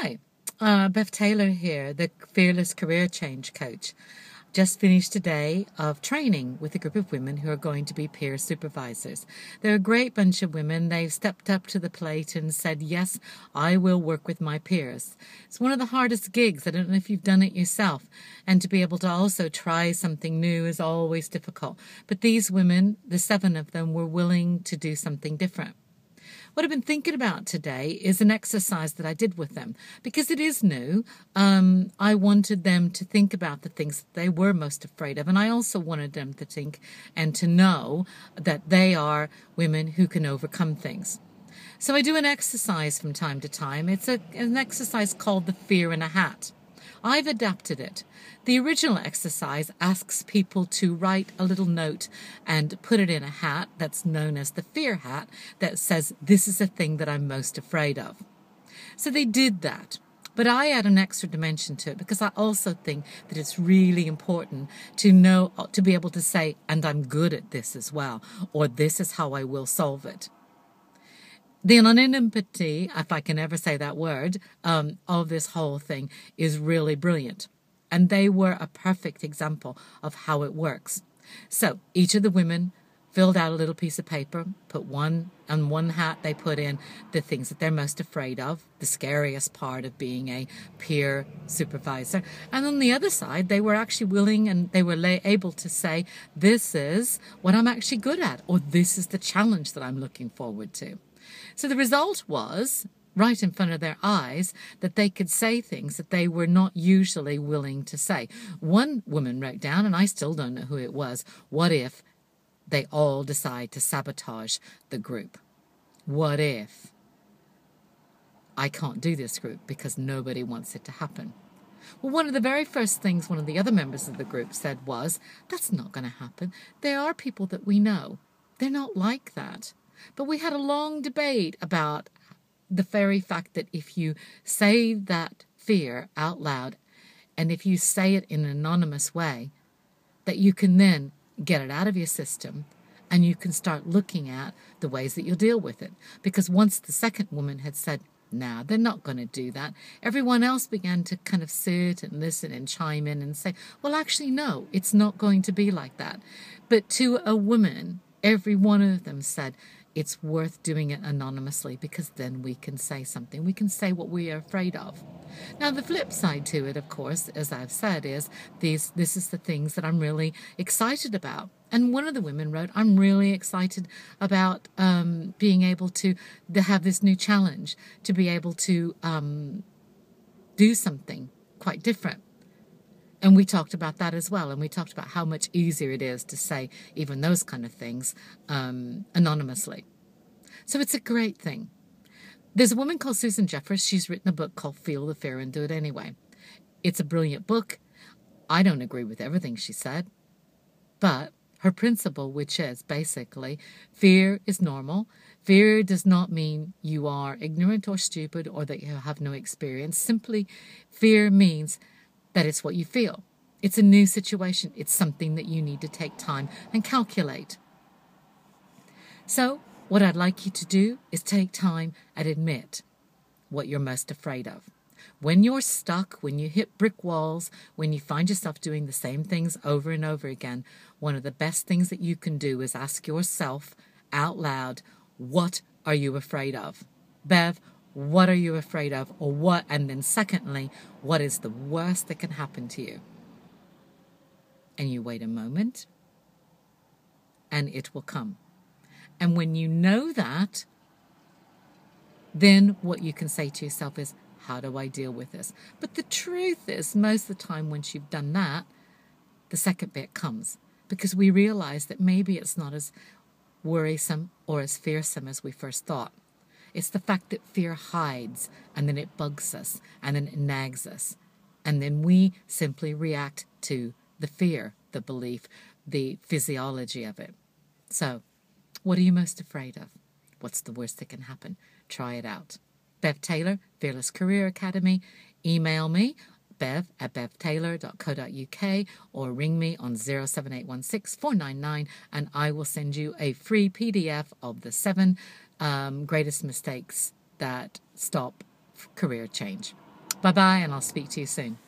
Hi, Bev Taylor here, the Fearless Career Change Coach. Just finished a day of training with a group of women who are going to be peer supervisors. They're a great bunch of women. They've stepped up to the plate and said, yes, I will work with my peers. It's one of the hardest gigs. I don't know if you've done it yourself. And to be able to also try something new is always difficult. But these women, the 7 of them, were willing to do something different. What I've been thinking about today is an exercise that I did with them. Because it is new, I wanted them to think about the things that they were most afraid of. And I also wanted them to think and to know that they are women who can overcome things. So I do an exercise from time to time. It's an exercise called the Fear in a Hat. I've adapted it. The original exercise asks people to write a little note and put it in a hat that's known as the fear hat that says, this is the thing that I'm most afraid of. So they did that. But I add an extra dimension to it because I also think that it's really important to know, to be able to say, and I'm good at this as well, or this is how I will solve it. The anonymity, if I can ever say that word, of this whole thing is really brilliant. And they were a perfect example of how it works. So each of the women filled out a little piece of paper, put on one hat they put in the things that they're most afraid of, the scariest part of being a peer supervisor. And on the other side, they were actually willing and they were able to say, this is what I'm actually good at, or this is the challenge that I'm looking forward to. So the result was, right in front of their eyes, that they could say things that they were not usually willing to say. One woman wrote down, and I still don't know who it was, what if they all decide to sabotage the group? What if I can't do this group because nobody wants it to happen? Well, one of the very first things one of the other members of the group said was, that's not going to happen. There are people that we know. They're not like that. But we had a long debate about the very fact that if you say that fear out loud, and if you say it in an anonymous way, that you can then get it out of your system and you can start looking at the ways that you'll deal with it. Because once the second woman had said, nah, they're not going to do that, everyone else began to kind of sit and listen and chime in and say, well, actually, no, it's not going to be like that. But to a woman, every one of them said, it's worth doing it anonymously because then we can say something. We can say what we are afraid of. Now, the flip side to it, of course, as I've said, is this is the things that I'm really excited about. And one of the women wrote, I'm really excited about being able to have this new challenge, to be able to do something quite different. And we talked about that as well. And we talked about how much easier it is to say even those kind of things anonymously. So it's a great thing. There's a woman called Susan Jeffers. She's written a book called Feel the Fear and Do It Anyway. It's a brilliant book. I don't agree with everything she said. But her principle, which is basically fear is normal. Fear does not mean you are ignorant or stupid or that you have no experience. Simply, fear means that it's what you feel. It's a new situation. It's something that you need to take time and calculate. So what I'd like you to do is take time and admit what you're most afraid of. When you're stuck, when you hit brick walls, when you find yourself doing the same things over and over again, one of the best things that you can do is ask yourself out loud, what are you afraid of? Bev, what are you afraid of? Or what? And then secondly, what is the worst that can happen to you? And you wait a moment and it will come. And when you know that, then what you can say to yourself is, how do I deal with this? But the truth is, most of the time once you've done that, the second bit comes. Because we realize that maybe it's not as worrisome or as fearsome as we first thought. It's the fact that fear hides, and then it bugs us, and then it nags us. And then we simply react to the fear, the belief, the physiology of it. So, what are you most afraid of? What's the worst that can happen? Try it out. Bev Taylor, Fearless Career Academy. Email me, bev@bevtaylor.co.uk, or ring me on 07816 499, and I will send you a free PDF of the 7 greatest mistakes that stop career change. Bye-bye, and I'll speak to you soon.